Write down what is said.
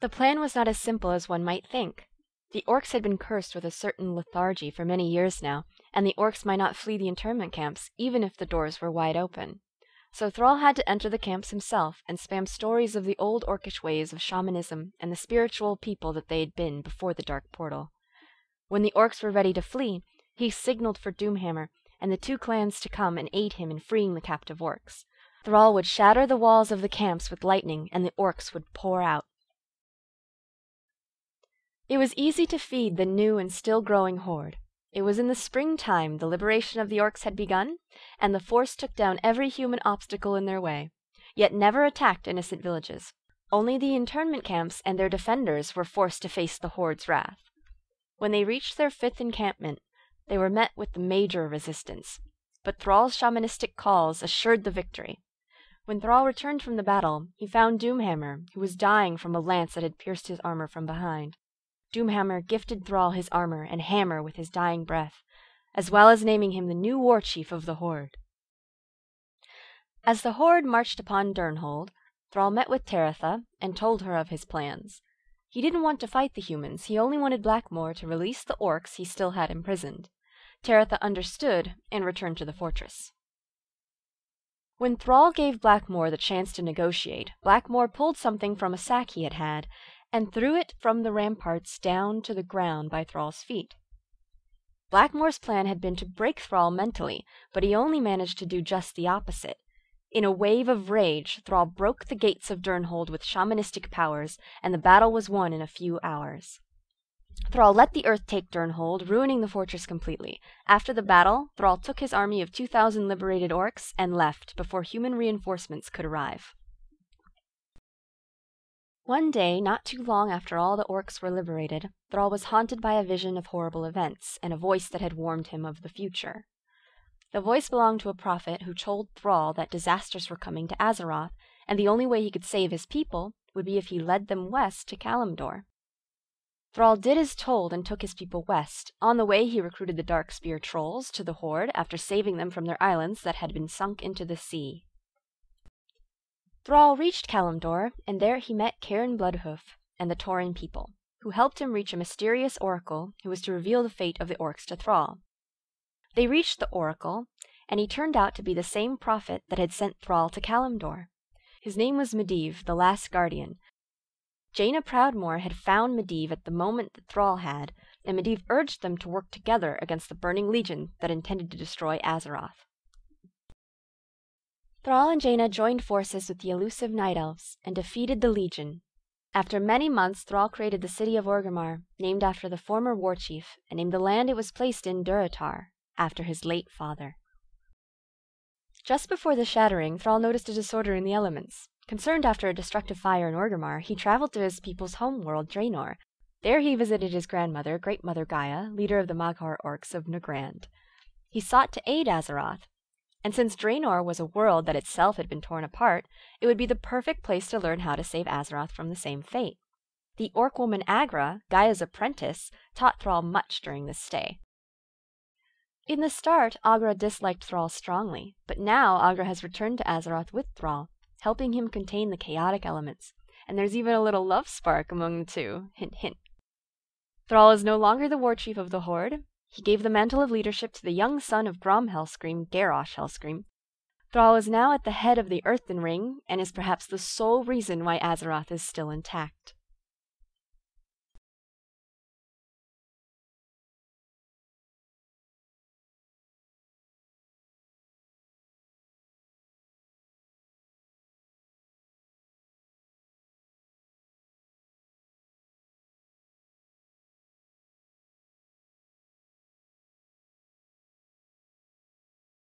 The plan was not as simple as one might think. The orcs had been cursed with a certain lethargy for many years now, and the orcs might not flee the internment camps even if the doors were wide open. So Thrall had to enter the camps himself and spam stories of the old orcish ways of shamanism and the spiritual people that they had been before the dark portal. When the orcs were ready to flee, he signaled for Doomhammer and the two clans to come and aid him in freeing the captive orcs. Thrall would shatter the walls of the camps with lightning, and the orcs would pour out. It was easy to feed the new and still growing horde. It was in the springtime the liberation of the orcs had begun, and the force took down every human obstacle in their way, yet never attacked innocent villages. Only the internment camps and their defenders were forced to face the horde's wrath. When they reached their 5th encampment, they were met with the major resistance, but Thrall's shamanistic calls assured the victory. When Thrall returned from the battle, he found Doomhammer, who was dying from a lance that had pierced his armor from behind. Doomhammer gifted Thrall his armor and hammer with his dying breath, as well as naming him the new war chief of the horde. As the horde marched upon Durnhold, Thrall met with Taratha and told her of his plans. He didn't want to fight the humans, he only wanted Blackmoor to release the orcs he still had imprisoned. Taratha understood and returned to the fortress. When Thrall gave Blackmoor the chance to negotiate, Blackmoor pulled something from a sack he had and threw it from the ramparts down to the ground by Thrall's feet. Blackmoor's plan had been to break Thrall mentally, but he only managed to do just the opposite. In a wave of rage, Thrall broke the gates of Durnhold with shamanistic powers, and the battle was won in a few hours. Thrall let the earth take Durnhold, ruining the fortress completely. After the battle, Thrall took his army of 2,000 liberated orcs and left before human reinforcements could arrive. One day, not too long after all the orcs were liberated, Thrall was haunted by a vision of horrible events, and a voice that had warned him of the future. The voice belonged to a prophet who told Thrall that disasters were coming to Azeroth, and the only way he could save his people would be if he led them west to Kalimdor. Thrall did as told and took his people west. On the way he recruited the Darkspear trolls to the horde after saving them from their islands that had been sunk into the sea. Thrall reached Kalimdor, and there he met Cairn Bloodhoof and the Tauren people, who helped him reach a mysterious oracle who was to reveal the fate of the orcs to Thrall. They reached the oracle, and he turned out to be the same prophet that had sent Thrall to Kalimdor. His name was Medivh, the Last Guardian. Jaina Proudmoore had found Medivh at the moment that Thrall had, and Medivh urged them to work together against the Burning Legion that intended to destroy Azeroth. Thrall and Jaina joined forces with the elusive Night Elves and defeated the Legion. After many months, Thrall created the city of Orgrimmar, named after the former war chief, and named the land it was placed in Durotar, after his late father. Just before the shattering, Thrall noticed a disorder in the elements. Concerned after a destructive fire in Orgrimmar, he traveled to his people's homeworld, Draenor. There he visited his grandmother, Great Mother Gaia, leader of the Mag'har orcs of Nagrand. He sought to aid Azeroth, and since Draenor was a world that itself had been torn apart, it would be the perfect place to learn how to save Azeroth from the same fate. The orc woman Agra, Gaia's apprentice, taught Thrall much during this stay. In the start, Agra disliked Thrall strongly, but now Agra has returned to Azeroth with Thrall, helping him contain the chaotic elements, and there's even a little love spark among the two, hint hint. Thrall is no longer the war chief of the Horde. He gave the mantle of leadership to the young son of Grom Hellscream, Garrosh Hellscream. Thrall is now at the head of the Earthen Ring, and is perhaps the sole reason why Azeroth is still intact.